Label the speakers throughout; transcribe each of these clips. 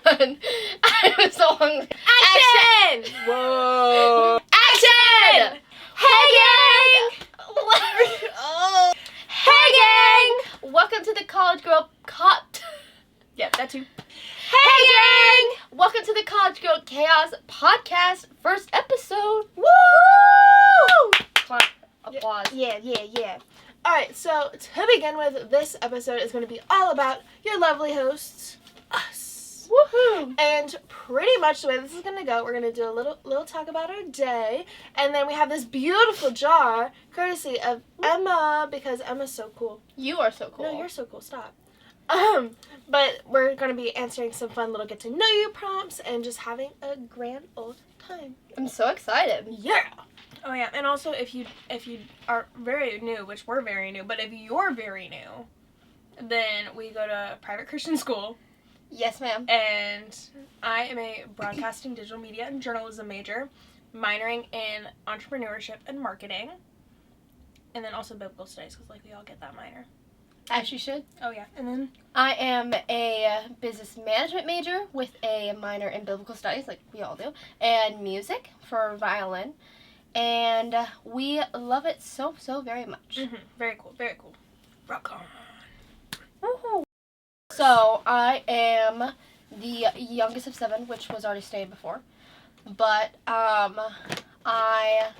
Speaker 1: I'm so hungry.
Speaker 2: Action! Whoa. Action! Hey, gang!
Speaker 1: Oh.
Speaker 2: Hey, gang!
Speaker 1: Welcome to the College Girl
Speaker 2: Yep, that too. Hey, gang!
Speaker 1: Welcome to the College Girl Chaos podcast, first episode.
Speaker 2: Woo!
Speaker 1: Come on, applause.
Speaker 2: Yeah. Alright, so to begin with, this episode is going to be all about your lovely hosts, us.
Speaker 1: Woohoo!
Speaker 2: And pretty much the way this is going to go, we're going to do a little talk about our day, and then we have this beautiful jar, courtesy of Emma, because Emma's so cool.
Speaker 1: You are so cool.
Speaker 2: No, you're so cool. Stop. But we're going to be answering some fun little get to know you prompts and just having a grand old time.
Speaker 1: I'm so excited.
Speaker 2: Yeah. Oh yeah, and also if you are very new, which we're very new, but if you're very new, then we go to private Christian school,
Speaker 1: Yes, ma'am.
Speaker 2: and I am a broadcasting, digital media, and journalism major, minoring in entrepreneurship and marketing, and then also biblical studies, because like we all get that minor.
Speaker 1: As you should.
Speaker 2: Oh yeah, and then
Speaker 1: I am a business management major with a minor in biblical studies, like we all do, and music for violin. And we love it so very much.
Speaker 2: very cool. Rock on.
Speaker 1: Woohoo! So I am the youngest of 7, which was already stated before. But I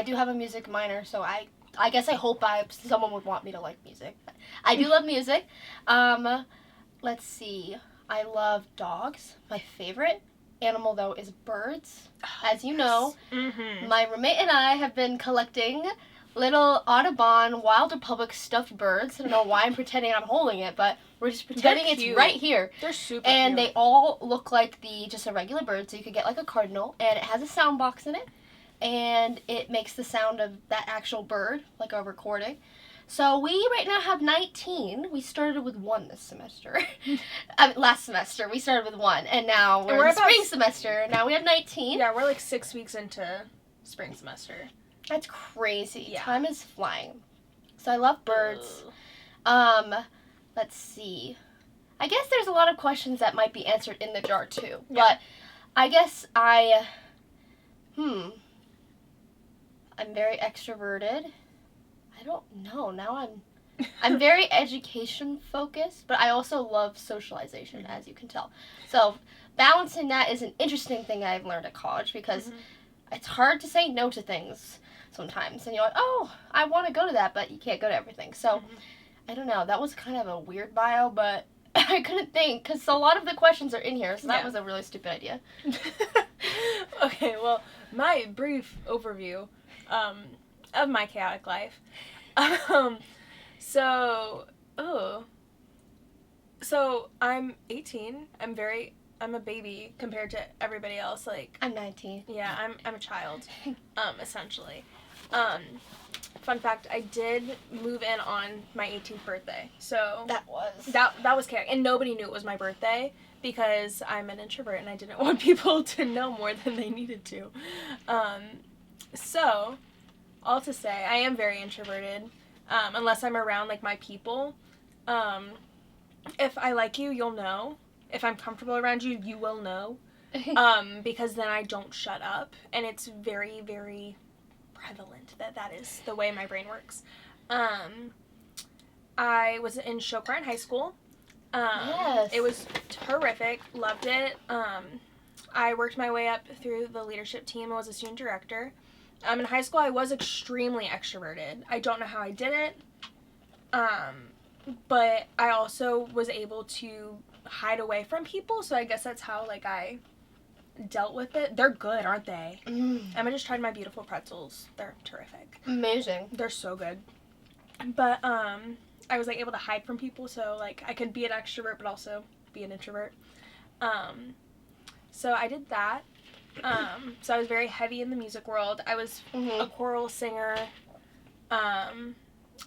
Speaker 1: do have a music minor, so I guess I hope someone would want me to like music. I do love music. Let's see. I love dogs. My favorite animal, though, is birds. As you know, my roommate and I have been collecting little Audubon Wild Republic stuffed birds. I don't know why I'm pretending I'm holding it, but we're just pretending it's right here.
Speaker 2: They're super
Speaker 1: and
Speaker 2: cute.
Speaker 1: they all look like just a regular bird, so you could get like a cardinal, and it has a sound box in it, and it makes the sound of that actual bird, like a recording. So we right now have 19. We started with 1 this semester. Last semester we started with 1, and now we're in the spring semester. Now we have 19.
Speaker 2: Yeah, we're like 6 weeks into spring semester.
Speaker 1: That's crazy.
Speaker 2: Yeah.
Speaker 1: Time is flying. So I love birds. Let's see. I guess there's a lot of questions that might be answered in the jar too.
Speaker 2: Yeah.
Speaker 1: But I guess I'm very extroverted. I don't know. Now I'm very education focused, but I also love socialization, as you can tell. So balancing that is an interesting thing I've learned at college, because it's hard to say no to things sometimes. And you're like, oh, I want to go to that, but you can't go to everything. So I don't know. That was kind of a weird bio, but I couldn't think, because a lot of the questions are in here, so that was a really stupid idea.
Speaker 2: Okay, well, my brief overview of my chaotic life. So I'm 18. I'm a baby compared to everybody else. Like,
Speaker 1: I'm 19.
Speaker 2: yeah, I'm a child, essentially. Fun fact, I did move in on my 18th birthday. So
Speaker 1: That
Speaker 2: was chaotic, and nobody knew it was my birthday because I'm an introvert and I didn't want people to know more than they needed to. So all to say, I am very introverted, unless I'm around, like, my people. If I like you, you'll know. If I'm comfortable around you, you will know. Because then I don't shut up, and it's very, very prevalent that is the way my brain works. I was in show choir in high school.
Speaker 1: Yes.
Speaker 2: It was terrific. Loved it. I worked my way up through the leadership team and was a student director. In high school, I was extremely extroverted. I don't know how I did it, but I also was able to hide away from people, so I guess that's how, like, I dealt with it. They're good, aren't they? Emma just tried my beautiful pretzels. They're terrific.
Speaker 1: Amazing.
Speaker 2: They're so good. But, I was, like, able to hide from people, so, like, I could be an extrovert, but also be an introvert. So I did that. So I was very heavy in the music world. I was a choral singer. I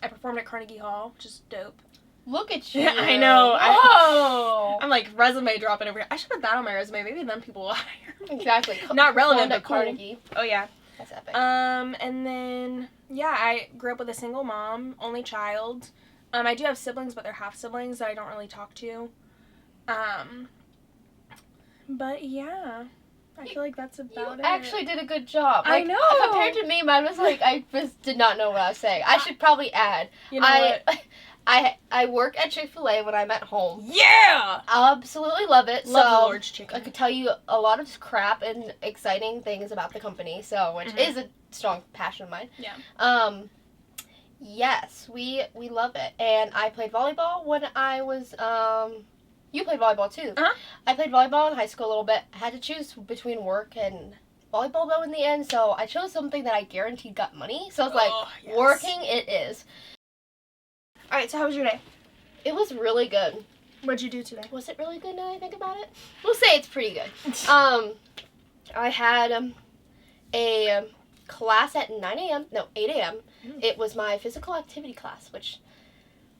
Speaker 2: performed at Carnegie Hall, which is dope.
Speaker 1: Look at you.
Speaker 2: Yeah, I know.
Speaker 1: Whoa.
Speaker 2: I'm like resume dropping over here. I should put that on my resume. Maybe then people will hire me.
Speaker 1: Exactly.
Speaker 2: Not relevant, but cool.
Speaker 1: Carnegie.
Speaker 2: Oh yeah.
Speaker 1: That's epic.
Speaker 2: And then I grew up with a single mom, only child. I do have siblings, but they're half siblings that I don't really talk to. But yeah, I feel like that's about
Speaker 1: You
Speaker 2: it.
Speaker 1: actually did a good job.
Speaker 2: I
Speaker 1: Like,
Speaker 2: know.
Speaker 1: Compared to me, mine was like, I just did not know what I was saying. I should probably add.
Speaker 2: You know what?
Speaker 1: I work at Chick-fil-A when I'm at home.
Speaker 2: Yeah!
Speaker 1: I absolutely love it.
Speaker 2: Love the
Speaker 1: so
Speaker 2: Lord's chicken.
Speaker 1: I could tell you a lot of crap and exciting things about the company, so which is a strong passion of mine.
Speaker 2: Yeah.
Speaker 1: Yes, we love it. And I played volleyball when I was you played volleyball too.
Speaker 2: Uh-huh.
Speaker 1: I played volleyball in high school a little bit. I had to choose between work and volleyball though in the end, so I chose something that I guaranteed got money. So I was like, working it is.
Speaker 2: Alright, so how was your day?
Speaker 1: It was really good.
Speaker 2: What'd you do today?
Speaker 1: Was it really good now I think about it? We'll say it's pretty good. I had a class at 8 a.m. It was my physical activity class, which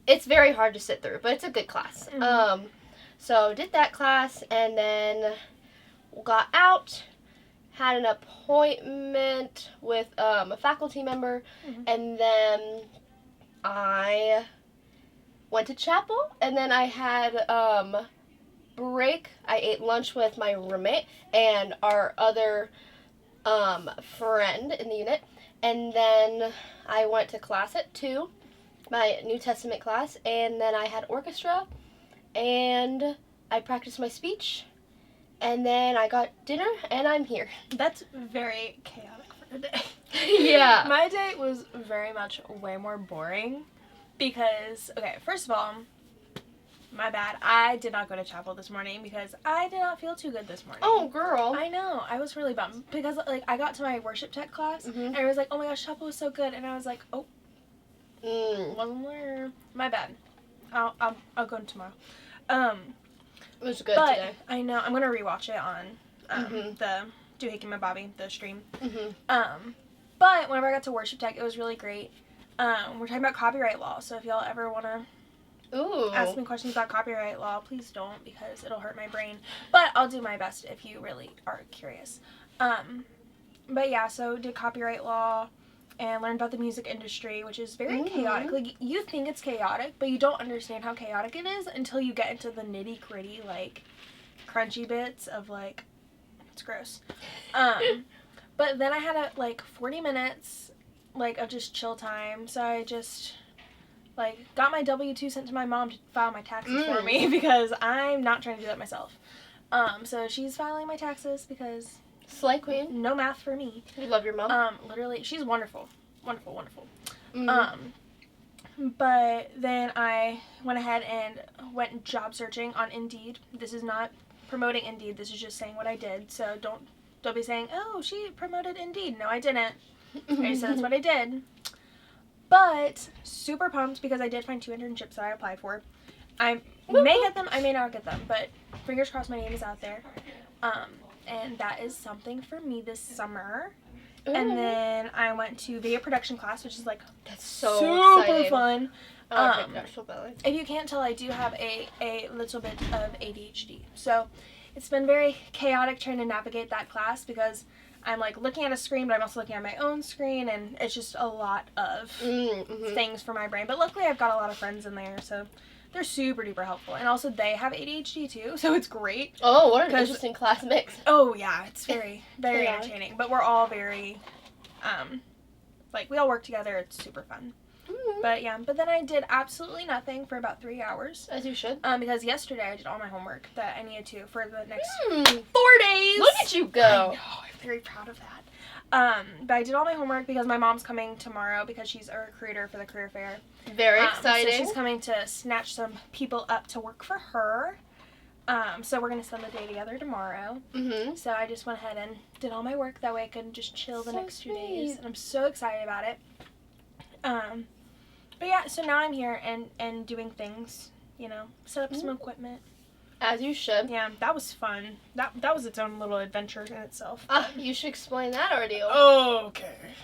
Speaker 1: it's very hard to sit through, but it's a good class. So did that class and then got out, had an appointment with a faculty member, and then I went to chapel, and then I had break. I ate lunch with my roommate and our other friend in the unit, and then I went to class at 2, my New Testament class, and then I had orchestra, and I practiced my speech, and then I got dinner, and I'm here.
Speaker 2: That's very chaotic for a day.
Speaker 1: Yeah.
Speaker 2: My day was very much way more boring because, okay, first of all, my bad. I did not go to chapel this morning because I did not feel too good this morning.
Speaker 1: Oh, girl.
Speaker 2: I know. I was really bummed because, like, I got to my worship tech class and I was like, oh my gosh, chapel was so good. And I was like, oh, wasn't there. My bad. I'll go tomorrow.
Speaker 1: It was good
Speaker 2: but
Speaker 1: today.
Speaker 2: I know. I'm going to rewatch it on the Doohickey and Bobby, the stream. But whenever I got to worship tech, it was really great. We're talking about copyright law, so if y'all ever want to ask me questions about copyright law, please don't, because it'll hurt my brain. But I'll do my best if you really are curious. But yeah, so did copyright law and learned about the music industry, which is very chaotic. Like, you think it's chaotic, but you don't understand how chaotic it is until you get into the nitty-gritty, like, crunchy bits of, like, it's gross. But then I had, 40 minutes, of just chill time, so I just, got my W-2 sent to my mom to file my taxes for me, because I'm not trying to do that myself. So she's filing my taxes, because
Speaker 1: Slay queen.
Speaker 2: no math for me.
Speaker 1: You love your mom?
Speaker 2: Literally, she's wonderful. Wonderful, wonderful. But then I went ahead and went job searching on Indeed. This is not promoting Indeed, this is just saying what I did, so don't be saying, oh, she promoted Indeed. No, I didn't. I just said that's what I did. But super pumped because I did find 2 internships that I applied for. I may get them, I may not get them, but fingers crossed my name is out there. And that is something for me this summer. And then I went to video production class, which is
Speaker 1: that's so
Speaker 2: super
Speaker 1: exciting.
Speaker 2: Fun.
Speaker 1: Oh my gosh,
Speaker 2: If you can't tell, I do have a little bit of ADHD. So it's been very chaotic trying to navigate that class because I'm looking at a screen, but I'm also looking at my own screen, and it's just a lot of things for my brain. But luckily I've got a lot of friends in there, so they're super duper helpful. And also they have ADHD too, so it's great.
Speaker 1: Oh, what an interesting class mix.
Speaker 2: Oh yeah, it's very, very entertaining. But we're all very, we all work together. It's super fun. But yeah, but then I did absolutely nothing for about 3 hours.
Speaker 1: As you should.
Speaker 2: Because yesterday I did all my homework that I needed to for the next 4 days.
Speaker 1: Look at you go.
Speaker 2: I know, I'm very proud of that. But I did all my homework because my mom's coming tomorrow because she's a recruiter for the career fair.
Speaker 1: Very exciting.
Speaker 2: So she's coming to snatch some people up to work for her. So we're going to spend the day together tomorrow. So I just went ahead and did all my work. That way I can just chill the next 2 days. And I'm so excited about it. But yeah, so now I'm here and doing things, set up some equipment.
Speaker 1: As you should.
Speaker 2: Yeah, that was fun. That was its own little adventure in itself.
Speaker 1: You should explain that ordeal.
Speaker 2: Okay.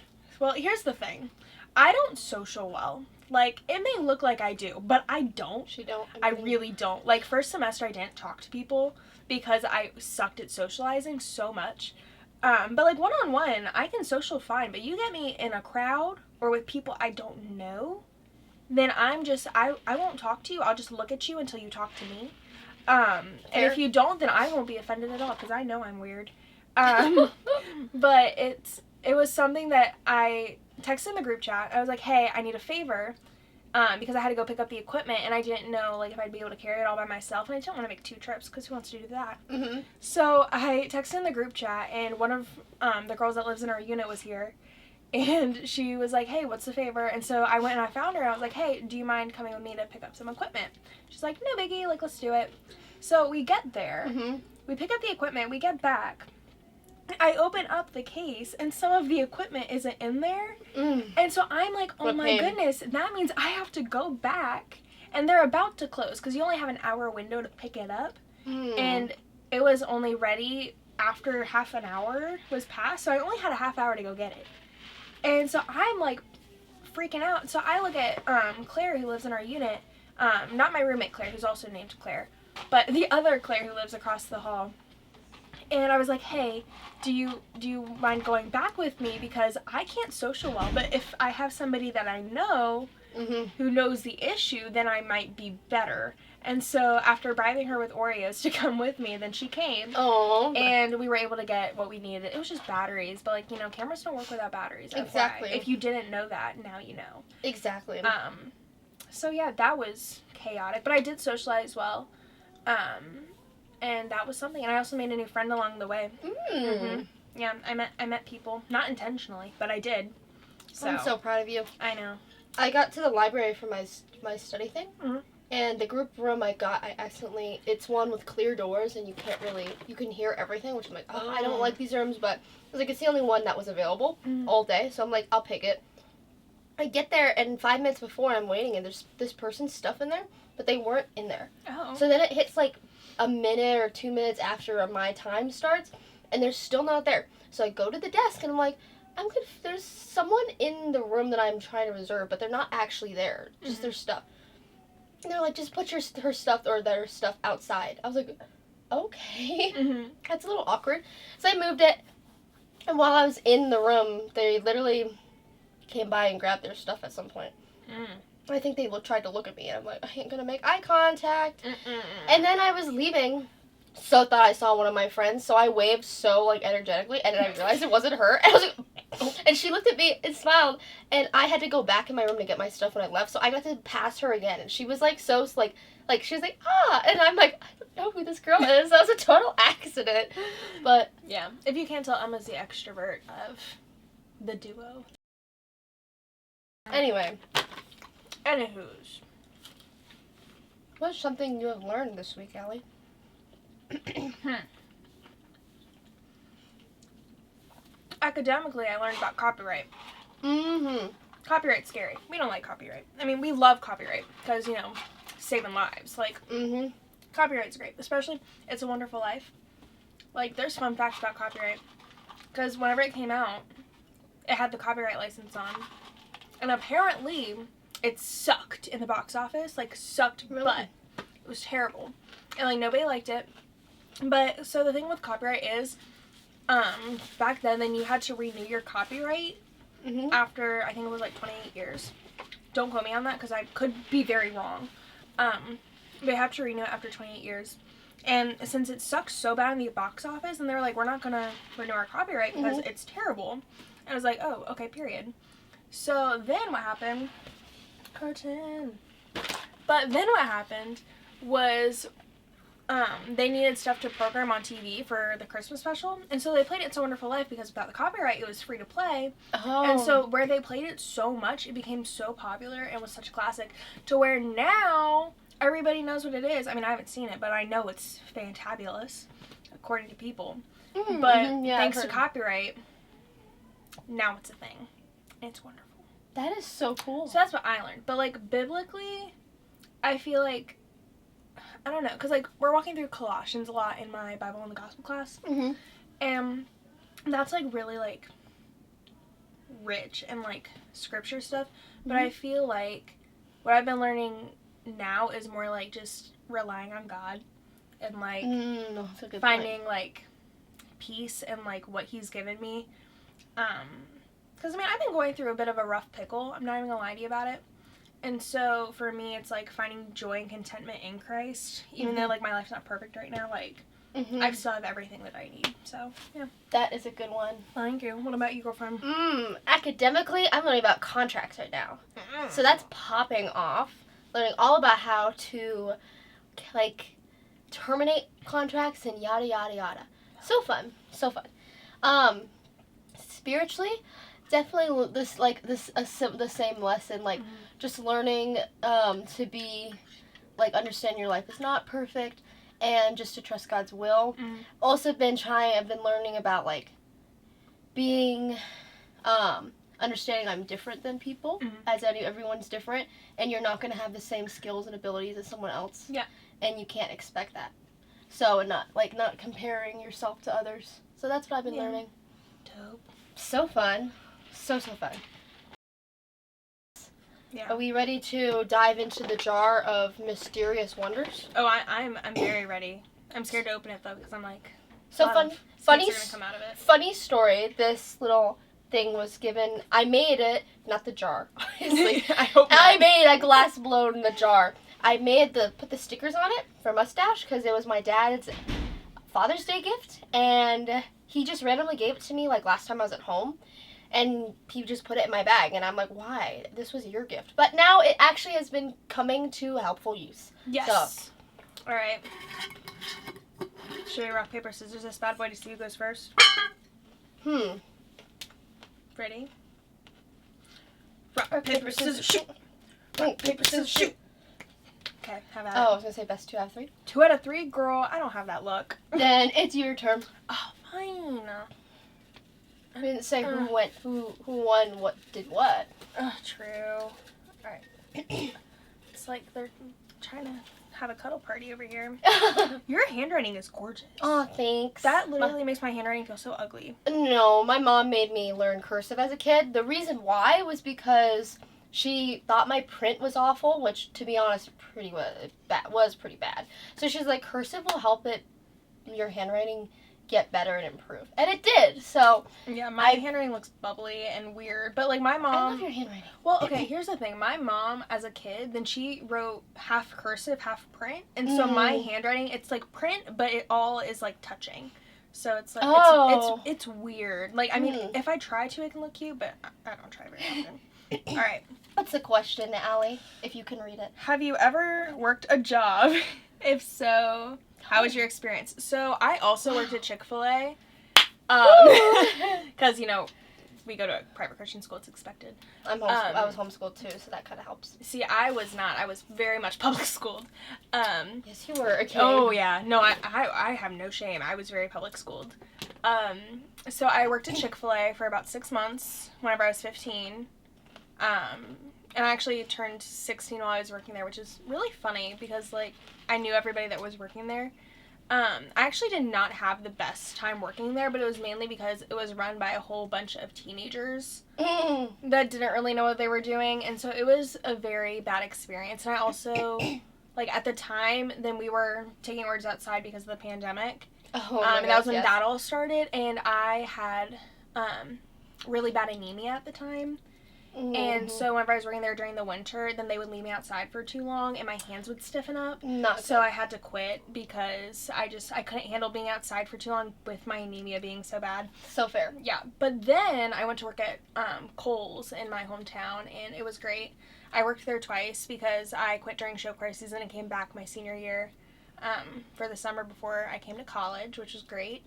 Speaker 2: Well, here's the thing. I don't social well. It may look like I do, but I don't.
Speaker 1: She don't.
Speaker 2: I really don't. First semester I didn't talk to people because I sucked at socializing so much. But one-on-one, I can social fine, but you get me in a crowd or with people I don't know, then I'm just, I won't talk to you. I'll just look at you until you talk to me. And
Speaker 1: Fair.
Speaker 2: if you don't, then I won't be offended at all because I know I'm weird. But it was something that I texted in the group chat. I was like, hey, I need a favor. Because I had to go pick up the equipment and I didn't know like if I'd be able to carry it all by myself, and I didn't want to make 2 trips because who wants to do that?
Speaker 1: Mm-hmm.
Speaker 2: So I texted in the group chat, and one of the girls that lives in our unit was here, and she was like, hey, what's the favor? And so I went and I found her and I was like, hey, do you mind coming with me to pick up some equipment? She's like, no biggie, like let's do it. So we get there,
Speaker 1: Mm-hmm.
Speaker 2: we pick up the equipment, we get back. I open up the case and some of the equipment isn't in there. And so I'm like, oh
Speaker 1: What
Speaker 2: my
Speaker 1: pain.
Speaker 2: goodness, that means I have to go back. And they're about to close because you only have an hour window to pick it up. And it was only ready after half an hour was passed. So I only had a half hour to go get it. And so I'm like freaking out. So I look at Claire, who lives in our unit. Not my roommate Claire, who's also named Claire, but the other Claire who lives across the hall. And I was like, hey, do you mind going back with me? Because I can't social well, but if I have somebody that I know who knows the issue, then I might be better. And so after bribing her with Oreos to come with me, then she came.
Speaker 1: Oh.
Speaker 2: And we were able to get what we needed. It was just batteries, but like, cameras don't work without batteries.
Speaker 1: Exactly.
Speaker 2: FYI. If you didn't know that, now you know.
Speaker 1: Exactly.
Speaker 2: So yeah, that was chaotic, but I did socialize well. And that was something. And I also made a new friend along the way. Yeah, I met people, not intentionally, but I did. So
Speaker 1: I'm so proud of you.
Speaker 2: I know.
Speaker 1: I got to the library for my study thing,
Speaker 2: Mhm.
Speaker 1: and the group room I accidentally, it's one with clear doors, and you can hear everything, which I'm like, oh, I don't like these rooms, but I was like, it's the only one that was available all day, so I'm like, I'll pick it. I get there, and 5 minutes before I'm waiting, and there's this person's stuff in there, but they weren't in there.
Speaker 2: Oh.
Speaker 1: So then it hits like a minute or 2 minutes after my time starts, and they're still not there. So I go to the desk, and I'm like, there's someone in the room that I'm trying to reserve, but they're not actually there, just their stuff. And they're like, just put her stuff or their stuff outside. I was like, okay. That's a little awkward. So I moved it, and while I was in the room, they literally came by and grabbed their stuff at some point. I think they tried to look at me, and I'm like, I ain't gonna make eye contact. And then I was leaving, so thought I saw one of my friends, so I waved so like energetically, and then I realized it wasn't her. And I was like, and she looked at me and smiled, and I had to go back in my room to get my stuff when I left, so I got to pass her again, and she was like so like she was like, ah, and I'm like, I don't know who this girl is. That was a total accident. But
Speaker 2: yeah, if you can't tell, Emma's the extrovert of the duo.
Speaker 1: anyway,
Speaker 2: Anywho's.
Speaker 1: what's something you have learned this week, Allie?
Speaker 2: Academically, I learned about copyright.
Speaker 1: Mm-hmm.
Speaker 2: Copyright's scary. We don't like copyright. I mean, we love copyright because, saving lives. Like,
Speaker 1: Mm-hmm.
Speaker 2: copyright's great. Especially, It's a Wonderful Life. Like, there's fun facts about copyright. Because whenever it came out, it had the copyright license on. And apparently, it sucked in the box office. Like, sucked
Speaker 1: Really?
Speaker 2: butt. It was terrible. And, like, nobody liked it. But, so the thing with copyright is, back then you had to renew your copyright after, I think it was like 28 years. Don't quote me on that because I could be very wrong. But you have to renew it after 28 years. And since it sucks so bad in the box office, and they were like, we're not going to renew our copyright because it's terrible. And I was like, oh, okay, period. So then what happened? Curtain. But then what happened was they needed stuff to program on TV for the Christmas special. And so they played It's a Wonderful Life because without the copyright, it was free to play.
Speaker 1: Oh.
Speaker 2: And so where they played it so much, it became so popular and was such a classic to where now everybody knows what it is. I mean, I haven't seen it, but I know it's fantabulous, according to people. But
Speaker 1: yeah,
Speaker 2: thanks to copyright, now it's a thing. It's wonderful.
Speaker 1: That is so cool.
Speaker 2: So that's what I learned. But, like, biblically, I feel like, I don't know, because, like, we're walking through Colossians a lot in my Bible and the Gospel class. And that's, like, really, like, rich and, like, scripture stuff. But I feel like what I've been learning now is more, like, just relying on God and, like,
Speaker 1: that's a good
Speaker 2: finding,
Speaker 1: point.
Speaker 2: like, peace and, like, what He's given me. Because, I mean, I've been going through a bit of a rough pickle. I'm not even going to lie to you about it. And so for me, it's like finding joy and contentment in Christ, even though like my life's not perfect right now. Like I still have everything that I need. So yeah,
Speaker 1: That is a good one.
Speaker 2: thank you. What about you, girlfriend?
Speaker 1: Academically, I'm learning about contracts right now. So that's popping off. Learning all about how to, like, terminate contracts and yada yada yada. So fun. Spiritually, definitely the same lesson. Like, just learning to be, like, understand your life is not perfect, and just to trust God's will. Also I've been learning about, like, being, understanding I'm different than people, as everyone's different, and you're not going to have the same skills and abilities as someone else.
Speaker 2: Yeah.
Speaker 1: And you can't expect that. So, not comparing yourself to others. So that's what I've been learning.
Speaker 2: Dope.
Speaker 1: So fun. So fun.
Speaker 2: Yeah.
Speaker 1: Are we ready to dive into the jar of mysterious wonders?
Speaker 2: Oh, I'm very ready. I'm scared to open it though because I'm like.
Speaker 1: So funny
Speaker 2: Gonna come out of it.
Speaker 1: Funny story. This little thing was given. I made it, not the jar, obviously.
Speaker 2: I hope not.
Speaker 1: I made a glass blown in the jar. I put the stickers on it for Mustache because it was my dad's Father's Day gift, and he just randomly gave it to me like last time I was at home. And he just put it in my bag, and I'm like, why? This was your gift. But now it actually has been coming to helpful use.
Speaker 2: Yes.
Speaker 1: So.
Speaker 2: All right. Should we rock, paper, scissors this bad boy to see who goes first? Ready? Rock, paper, scissors, shoot. Rock, paper, scissors, shoot. Okay, have at it.
Speaker 1: Oh, I was going to say best 2 out of 3.
Speaker 2: 2 out of 3? Girl, I don't have that luck.
Speaker 1: Then it's your turn.
Speaker 2: Oh, fine.
Speaker 1: I didn't say who won, what did what.
Speaker 2: True. Alright. It's like they're trying to have a cuddle party over here. Your handwriting is gorgeous.
Speaker 1: Oh, thanks.
Speaker 2: That literally makes my handwriting feel so ugly.
Speaker 1: No, my mom made me learn cursive as a kid. The reason why was because she thought my print was awful, which, to be honest, was pretty bad. So she's like, cursive will help your handwriting get better and improve. And it did, so.
Speaker 2: Yeah, my handwriting looks bubbly and weird, but like my mom.
Speaker 1: I love your handwriting.
Speaker 2: Well, okay, here's the thing. My mom, as a kid, then she wrote half cursive, half print, and so my handwriting, it's like print, but it all is like touching. So it's like, it's weird. Like, I mean, if I try to, it can look cute, but I don't try very often. All right.
Speaker 1: What's the question, Allie, if you can read it?
Speaker 2: Have you ever worked a job? If so, how was your experience? So I also worked at Chick-fil-A. Because, you know, we go to a private Christian school, it's expected.
Speaker 1: I was homeschooled too, so that kind of helps.
Speaker 2: See, I was not. I was very much public schooled.
Speaker 1: Yes, you were a kid.
Speaker 2: Oh, yeah. No, I have no shame. I was very public schooled. So I worked at Chick-fil-A for about 6 months whenever I was 15. And I actually turned 16 while I was working there, which is really funny because, like, I knew everybody that was working there. I actually did not have the best time working there, but it was mainly because it was run by a whole bunch of teenagers that didn't really know what they were doing, and so it was a very bad experience. And I also, like, at the time, then we were taking orders outside because of the pandemic. And that was when that all started, and I had really bad anemia at the time. And so whenever I was working there during the winter, then they would leave me outside for too long and my hands would stiffen up. So I had to quit because I couldn't handle being outside for too long with my anemia being so bad.
Speaker 1: So fair.
Speaker 2: Yeah. But then I went to work at Kohl's in my hometown, and it was great. I worked there twice because I quit during show choir season and came back my senior year for the summer before I came to college, which was great.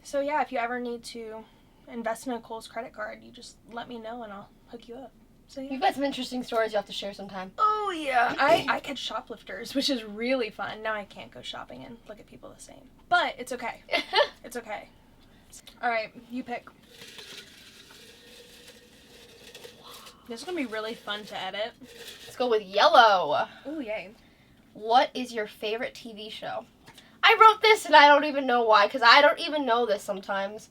Speaker 2: So yeah, if you ever need to invest in a Kohl's credit card, you just let me know and I'll hook you up. So yeah.
Speaker 1: You've got some interesting stories you have to share sometime.
Speaker 2: Oh yeah. I catch shoplifters, which is really fun. Now I can't go shopping and look at people the same. But it's okay. It's okay. Alright, you pick. This is gonna be really fun to edit.
Speaker 1: Let's go with yellow.
Speaker 2: Ooh, yay.
Speaker 1: What is your favorite TV show? I wrote this and I don't even know why, because I don't even know this sometimes.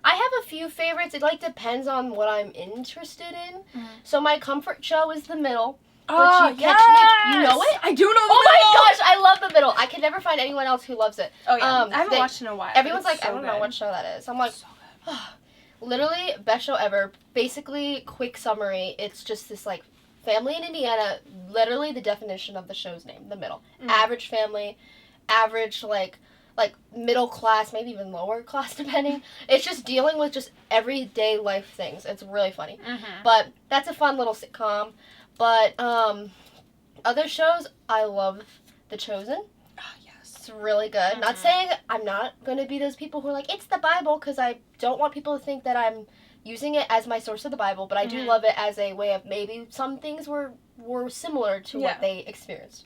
Speaker 1: I have a few favorites. It, like, depends on what I'm interested in. So my comfort show is The Middle.
Speaker 2: Oh,
Speaker 1: You know it?
Speaker 2: I do know The
Speaker 1: Oh
Speaker 2: Middle!
Speaker 1: my gosh, I love The Middle. I can never find anyone else who loves it.
Speaker 2: Oh yeah, I haven't watched in a while.
Speaker 1: Everyone's like, I don't know what show that is. I'm like, literally, best show ever. Basically, quick summary, it's just this, like, family in Indiana, literally the definition of the show's name, the middle.
Speaker 2: Mm.
Speaker 1: Average family, average, like middle class, maybe even lower class, depending. It's just dealing with just everyday life things. It's really funny.
Speaker 2: Mm-hmm.
Speaker 1: But that's a fun little sitcom. But other shows, I love The Chosen.
Speaker 2: Oh, yes.
Speaker 1: It's really good. Not saying I'm not going to be those people who are like, it's the Bible, because I don't want people to think that I'm using it as my source of the Bible, but I do love it as a way of maybe some things were similar to what they experienced.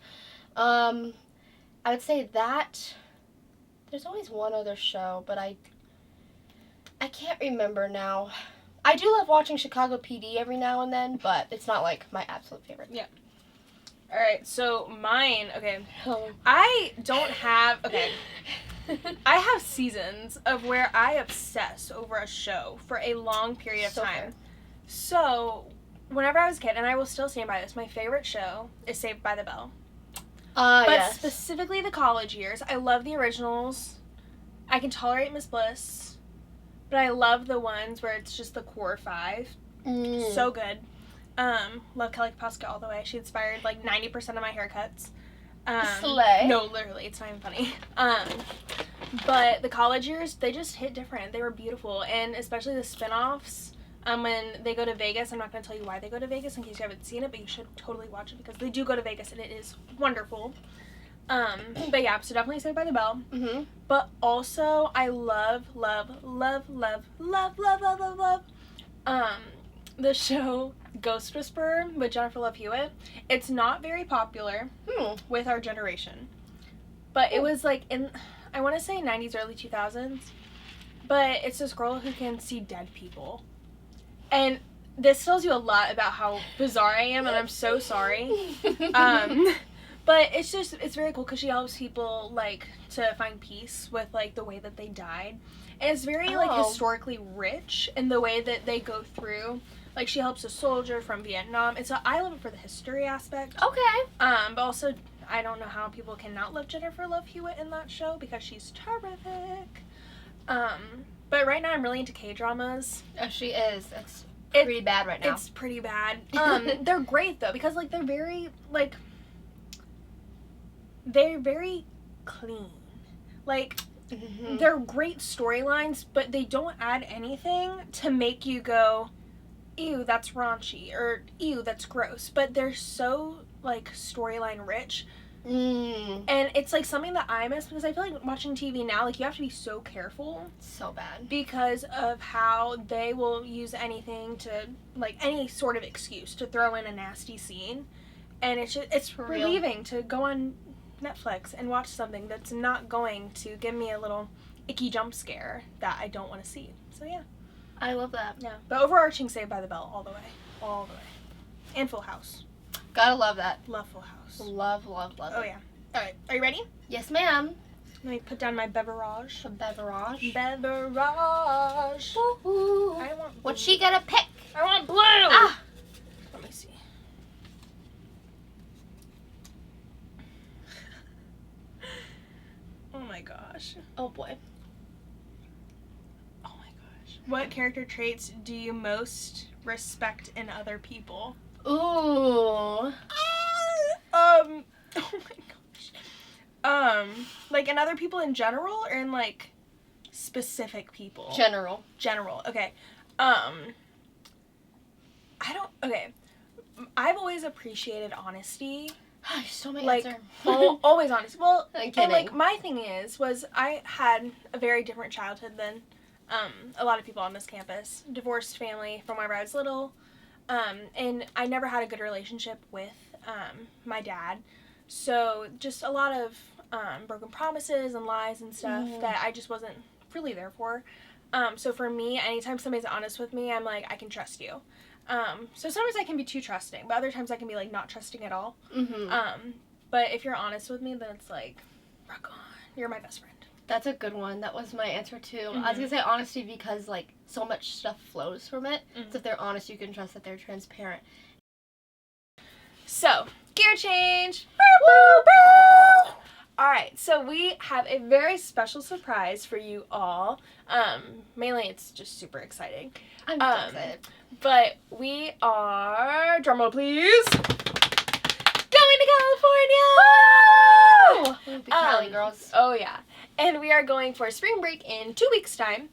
Speaker 1: I would say that. There's always one other show, but I can't remember now. I do love watching Chicago PD every now and then, but it's not like my absolute favorite.
Speaker 2: Yeah. All right, so mine, okay.
Speaker 1: Oh.
Speaker 2: I don't have, okay. I have seasons of where I obsess over a show for a long period of
Speaker 1: So
Speaker 2: time.
Speaker 1: fair.
Speaker 2: So, whenever I was a kid, and I will still stand by this, my favorite show is Saved by the Bell. But
Speaker 1: Yes.
Speaker 2: specifically the college years. I love the originals. I can tolerate Miss Bliss. But I love the ones where it's just the core five.
Speaker 1: Mm.
Speaker 2: So good. Love Kelly Kapowska all the way. She inspired like 90% of my haircuts.
Speaker 1: Slay.
Speaker 2: No, literally, it's not even funny. But the college years, they just hit different. They were beautiful, and especially the spin-offs. When they go to Vegas, I'm not going to tell you why they go to Vegas in case you haven't seen it, but you should totally watch it because they do go to Vegas and it is wonderful. But yeah, so definitely Saved by the Bell.
Speaker 1: Mm-hmm.
Speaker 2: But also, I love the show Ghost Whisperer with Jennifer Love Hewitt. It's not very popular with our generation, but it was like in, I want to say 90s, early 2000s, but it's this girl who can see dead people. And this tells you a lot about how bizarre I am, and I'm so sorry. But it's very cool because she helps people, like, to find peace with, like, the way that they died. And it's very, like, historically rich in the way that they go through. Like, she helps a soldier from Vietnam. And so I love it for the history aspect.
Speaker 1: Okay.
Speaker 2: But also, I don't know how people can not love Jennifer Love Hewitt in that show because she's terrific. But right now I'm really into K-dramas.
Speaker 1: Oh, she is. It's pretty bad right now.
Speaker 2: It's pretty bad. They're great, though, because, like, they're very clean. Like, they're great storylines, but they don't add anything to make you go, ew, that's raunchy, or ew, that's gross. But they're so, like, storyline rich. And it's, like, something that I miss because I feel like watching TV now, like, you have to be so careful.
Speaker 1: So bad.
Speaker 2: Because of how they will use anything to, like, any sort of excuse to throw in a nasty scene. And it's relieving to go on Netflix and watch something that's not going to give me a little icky jump scare that I don't want to see. So, yeah.
Speaker 1: I love that.
Speaker 2: Yeah. But overarching Saved by the Bell all the way. All the way. And Full House.
Speaker 1: Gotta love that.
Speaker 2: Love Full House.
Speaker 1: Love
Speaker 2: Oh,
Speaker 1: it.
Speaker 2: yeah. All right. Are you ready?
Speaker 1: Yes, ma'am.
Speaker 2: Let me put down my beverage.
Speaker 1: A beverage.
Speaker 2: Beverage.
Speaker 1: Woo-hoo.
Speaker 2: I want blue.
Speaker 1: What's she gonna pick?
Speaker 2: I want blue.
Speaker 1: Ah!
Speaker 2: Let me see. Oh my gosh.
Speaker 1: Oh boy.
Speaker 2: Oh my gosh. What character traits do you most respect in other people?
Speaker 1: Ooh.
Speaker 2: Oh my gosh. Like in other people in general or in like specific people?
Speaker 1: General.
Speaker 2: Okay. I've always appreciated honesty.
Speaker 1: You stole my
Speaker 2: Like,
Speaker 1: answer.
Speaker 2: always honest. Well,
Speaker 1: I'm
Speaker 2: and
Speaker 1: kidding.
Speaker 2: like my thing was I had a very different childhood than a lot of people on this campus. Divorced family from whenever I was little. And I never had a good relationship with my dad. So just a lot of broken promises and lies and stuff that I just wasn't really there for. So for me, anytime somebody's honest with me, I'm like, I can trust you. So sometimes I can be too trusting, but other times I can be like not trusting at all. But if you're honest with me, then it's like, rock on, you're my best friend.
Speaker 1: That's a good one. That was my answer too. I was gonna say honesty because like so much stuff flows from it. So if they're honest, you can trust that they're transparent.
Speaker 2: So, gear change. All right, right, so we have a very special surprise for you all. Mainly, it's just super exciting.
Speaker 1: I'm so excited.
Speaker 2: But we are, drumroll please, going to California!
Speaker 1: We'll be Cali girls.
Speaker 2: Oh yeah. And we are going for spring break in 2 weeks' time.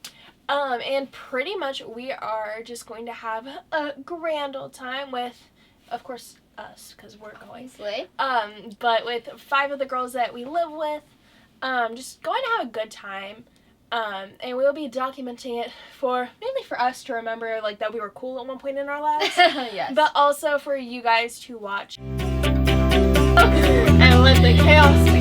Speaker 2: And pretty much we are just going to have a grand old time with, of course, us, because we're going.
Speaker 1: Obviously.
Speaker 2: But with 5 of the girls that we live with, just going to have a good time. And we'll be documenting it mainly for us to remember, like, that we were cool at one point in our lives.
Speaker 1: Yes.
Speaker 2: But also for you guys to watch.
Speaker 1: And let the chaos begin.